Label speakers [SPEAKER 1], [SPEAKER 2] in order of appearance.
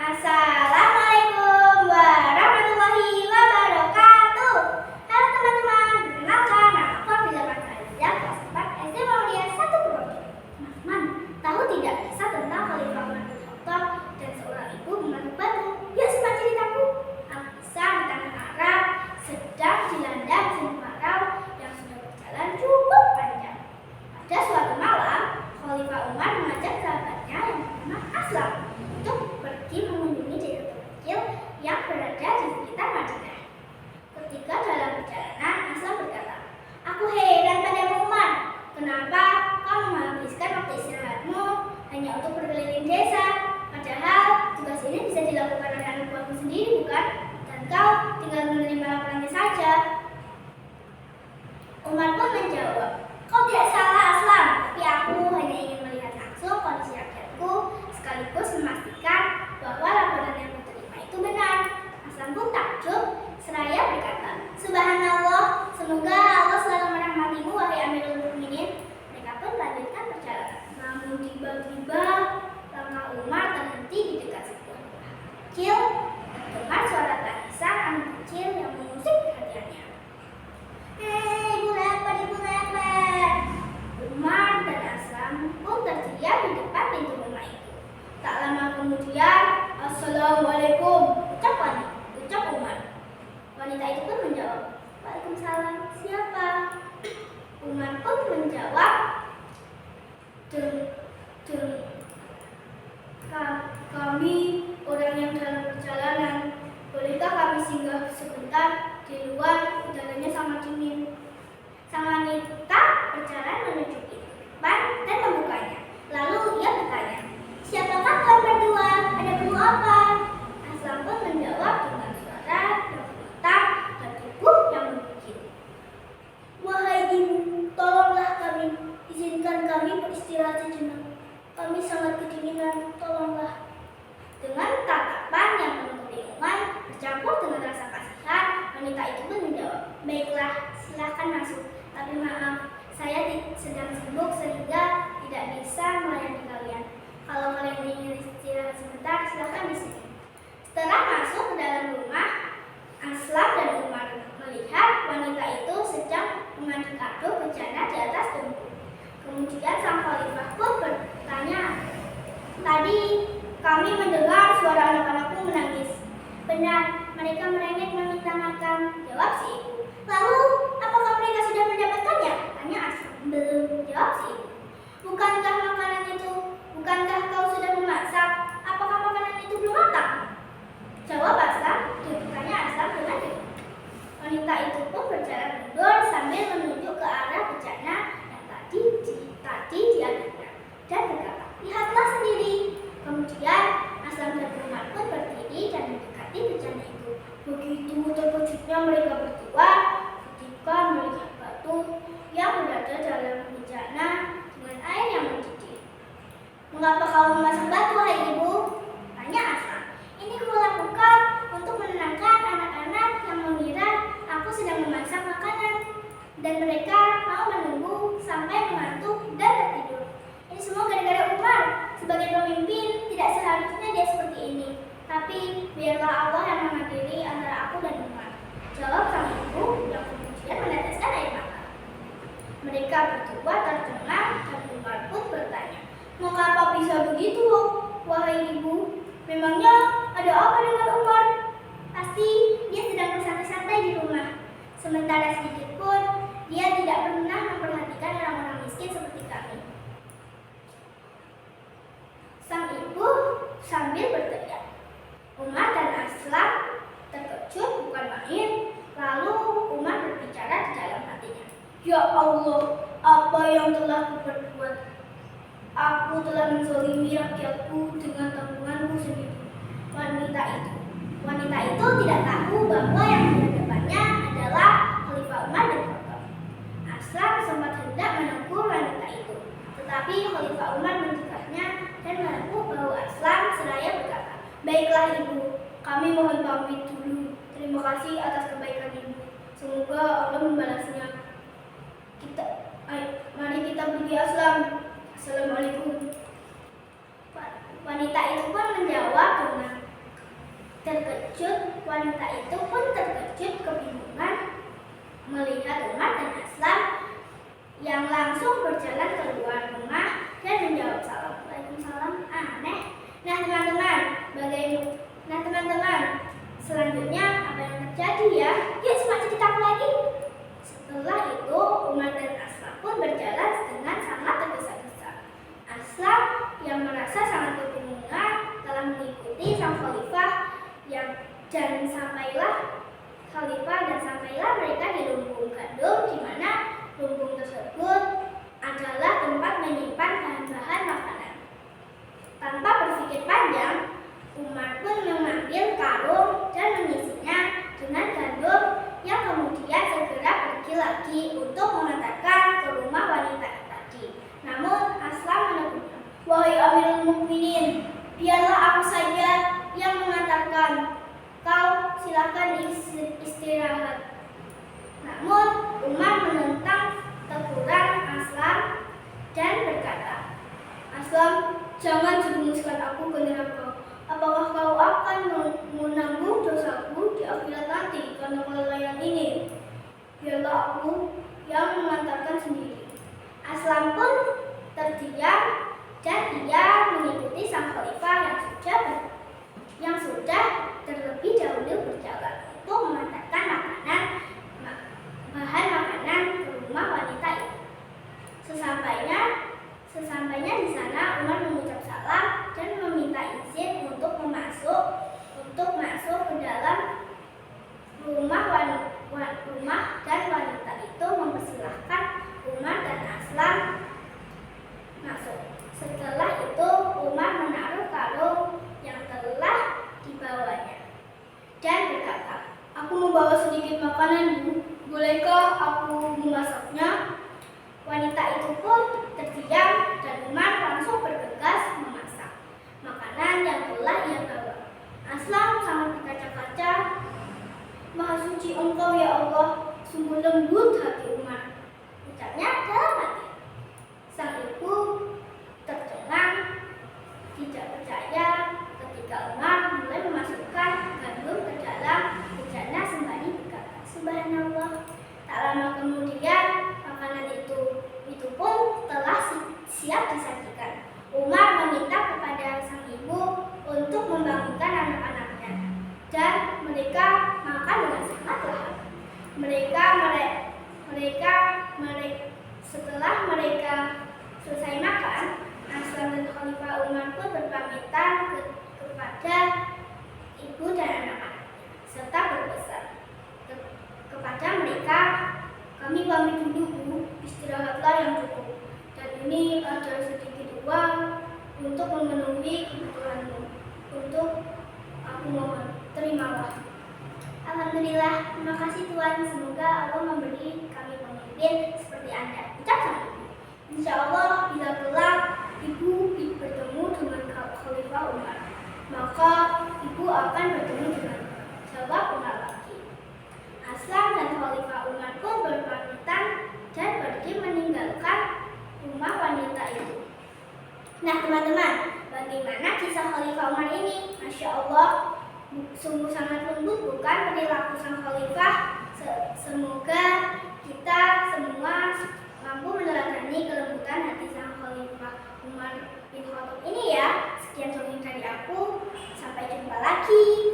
[SPEAKER 1] Assalamualaikum warahmatullahi wabarakatuh. Halo teman-teman, perkenalkan nama aku Abdillah Fathia, kelas 4 SD Muhammadiyah 1 Purworejo. Teman-teman, tahu tidak kisah tentang Khalifah Umar bin Khattab dan seorang ibu mematuk batu? Yuk simak ceritaku. Alkisah di tanah Arab sedang dilanda musim kemarau yang sudah berjalan cukup panjang. Pada suatu malam, Khalifah Umar mengajak sahabatnya yang bernama Aslam untuk pergi mengunjungi desa terpencil yang berada di sekitar Madinah. Ketika dalam perjalanan, Aslam berkata, "Aku heran padamu Umar, kenapa kau menghabiskan waktu istirahatmu hanya untuk berkeliling desa? Padahal tugas ini bisa dilakukan oleh anak buahmu sendiri, bukan? Dan kau tinggal menerima laporannya saja." Umar pun menjawab, "Kau tidak salah Aslam, tapi aku hanya ingin melihat langsung kondisi rakyatku sekaligus memastikan bahwa laporan yang kuterima itu benar." Aslam pun takjub seraya berkata, "Subhanallah, semoga Allah selalu merahmatimu wahai Amirul Mukminin." Mereka pun melanjutkan perjalanan. Namun tiba-tiba langkah Umar terhenti di dekat sebuah rumah kecil. Terdengar suara tangisan anak kecil yang mengusik perhatiannya. "Hei, ibu lapar, ibu lapar!" Umar dan Aslam pun terdiam di depan pintu rumah itu. Tak lama kemudian, "Assalamualaikum," ucap Umar. Wanita itu pun menjawab, "Waalaikumsalam, siapa?" Umar pun menjawab, Kami orang yang dalam perjalanan. Bolehkah kami singgah sebentar di luar? Udaranya sangat dingin." Sang wanita berjalan menuju pintu depan dan membukanya. Lalu ia bertanya, "Siapakah kalian berdua? Ada perlu apa?" Aslam pun menjawab dengan suara yang gemetar dan tubuh yang menggigil, "Wahai ibu, tolonglah kami. Izinkan kami beristirahat sejenak. Kami sangat kedinginan, tolonglah." Dengan tatapan yang penuh kebingungan bercampur dengan rasa kasihan, wanita itu pun menjawab, "Baiklah, silakan masuk. Tapi maaf, saya sedang sibuk sehingga tidak bisa melayani kalian. Kalau kalian ingin istirahat sebentar, silakan di sini." Setelah masuk ke dalam rumah, Aslam dan Umar melihat wanita itu sedang mengaduk-aduk bejana di atas tungku. Kemudian sang khalifah pun bertanya, "Tadi kami mendengar suara anak-anakku menangis. Benar, mereka merengek meminta makan," jawab si ibu. "Lalu, apakah mereka sudah mendapatkannya?" tanya Aslam. "Belum," jawab si ibu. Bukankah kau sudah memasak? Apakah makanan itu belum matang?" jawab Aslam. Tanya Aslam dengan dingin. Wanita itu pun berjalan mundur sambil menunjuk ke arah bejana yang tadi diaduknya dan berkata, "Lihatlah sendiri." Kemudian Aslam dan Umar pun berdiri dan mendekati bejana itu. Begitu terkejutnya mereka berdua ketika melihat batu yang berada dalam bejana dengan air yang mendidih. "Mengapa kau memasak batu, hai ibu?" tanya Aslam. "Ini kulakukan untuk menenangkan anak-anak yang mengira aku sedang memasak makanan, dan mereka mau menunggu sampai mengantuk dan tertidur. Ini semua gara-gara Umar. Sebagai pemimpin, tidak seharusnya dia seperti ini. Tapi biarlah Allah yang mengadili antara aku dan Umar," jawab sang ibu yang kemudian meneteskan air mata. Mereka berdua tercengang dan Umar pun bertanya, "Mengapa bisa begitu, wahai ibu? Memangnya ada apa dengan Umar? Pasti dia sedang bersantai-santai di rumah. Sementara sedikit pun dia tidak pernah memperhatikan orang-orang miskin seperti kami." Sang ibu sambil berteriak. Umar dan Aslam terkejut bukan main. Lalu Umar berbicara di dalam hatinya, "Ya Allah, apa yang telah kuperbuat? Aku telah menzalimi rakyatku dengan tanggunganku sendiri." Wanita itu tidak tahu bahwa yang di hadapannya adalah Khalifah Umar bin Khattab. Aslam sempat hendak menegur wanita itu, tetapi Khalifah Umar mencegahnya dan menepuk bahu Aslam seraya berkata, "Baiklah ibu, kami mohon pamit dulu. Terima kasih atas kebaikan ibu. Semoga Allah membalasnya. Mari kita pergi Aslam. Assalamualaikum." Wanita itu pun menjawab dengan Terkejut, wanita itu pun terkejut kebingungan melihat Umar dan Aslam yang langsung berjalan keluar rumah dan menjawab salam. Waalaikumsalam. Aneh. Nah teman-teman, selanjutnya apa yang terjadi ya? Yuk simak ceritaku lagi. Setelah itu Umar dan Aslam pun berjalan dengan sangat tergesa-gesa. Aslam yang merasa sangat kebingungan telah mengikuti sang khalifah dan sampailah mereka di lumbung gandum, di mana lumbung tersebut adalah tempat menyimpan bahan-bahan makanan. Tanpa berpikir panjang, Umar pun mengambil karung dan mengisinya dengan gandum yang kemudian segera pergi lagi untuk mengantarkan ke rumah wanita tadi. Namun Aslam menegurnya, "Wahai Amirul Mukminin, biarlah aku saja yang mengantarkan. Kau silakan istirahat." Namun Umar menentang teguran Aslam dan berkata, "Aslam, jangan jerumuskan aku ke neraka. Apakah kau akan menanggung dosaku di akhirat nanti karena kelalaian ini? Biarlah aku yang mengantarkan sendiri." Aslam pun terdiam dan ia mengikuti sang khalifah yang sudah terlebih dahulu berjalan untuk mengantarkan bahan makanan ke rumah wanita itu. Sesampainya di sana, Umar mengucap salam dan meminta izin untuk masuk ke dalam rumah dan wanita itu mempersilahkan Umar dan Aslam masuk. Setelah itu Umar menaruh karung yang telah dibawanya dan berkata, "Aku membawa sedikit makanan, Bu. Bolehkah aku memasaknya?" Wanita itu pun terdiam dan Umar langsung bergegas memasak makanan yang telah ia bawa. Aslam sangat berkaca-kaca. "Maha suci Engkau ya Allah, sungguh lembut hati Umar," ucapnya dalam hati. Sang ibu tercengang, tidak percaya ketika Umar mulai memasukkan gandum ke dalam bejana sembari berkata, "Subhanallah." Tak lama kemudian makanan itu pun telah siap disajikan. Umar meminta kepada sang ibu untuk membangunkan anak-anaknya dan mereka makan dengan sangat lahap. Setelah mereka selesai makan, Aslam dan Khalifah Umar pun berpamitan kepada ibu dan anak-anaknya serta berpesan kepada mereka, "Kami pamit dulu, Bu. Istirahatlah yang cukup. Dan ini ada sedikit uang untuk memenuhi kebutuhanmu. Untuk aku mohon, terimalah." Alhamdulillah, terima kasih Tuhan. Semoga Allah memberi kami pemimpin seperti Anda. Ucap sang ibu. Insya Allah bila kelak ibu bertemu dengan Khalifah Umar, maka ibu akan bertemu dengan sahabat Umar lagi. Aslam dan Khalifah Umar pun berpamitan dan pergi meninggalkan rumah wanita itu. Nah teman-teman, bagaimana kisah Khalifah Umar ini? Masya Allah, sungguh sangat lembut bukan perilaku sang khalifah. Semoga kita semua mampu meneladani kelembutan hati sang Khalifah Umar bin Khattab ini ya. Sekian dongeng dari aku, sampai jumpa lagi.